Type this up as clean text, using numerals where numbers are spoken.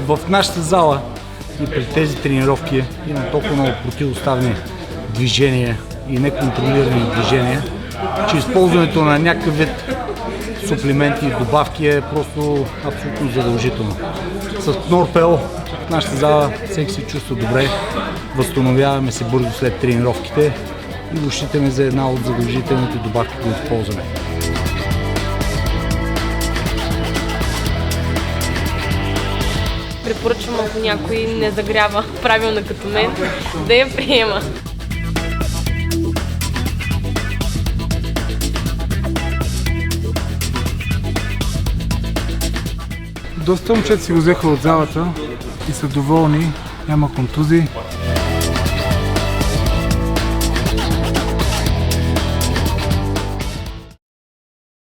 В нашата зала и при тези тренировки има толкова много противоставни движения и неконтролирани движения, че използването на някакъв вид суплементи и добавки е просто абсолютно задължително. С Кнорпел в нашата зала всеки се чувства добре, възстановяваме се бързо след тренировките и го считаме за една от задължителните добавки, които използваме. Препоръчвам, ако някой не загрява правилно като мен, да я приема. Доста момчета си го взеха от залата и са доволни, няма контузии.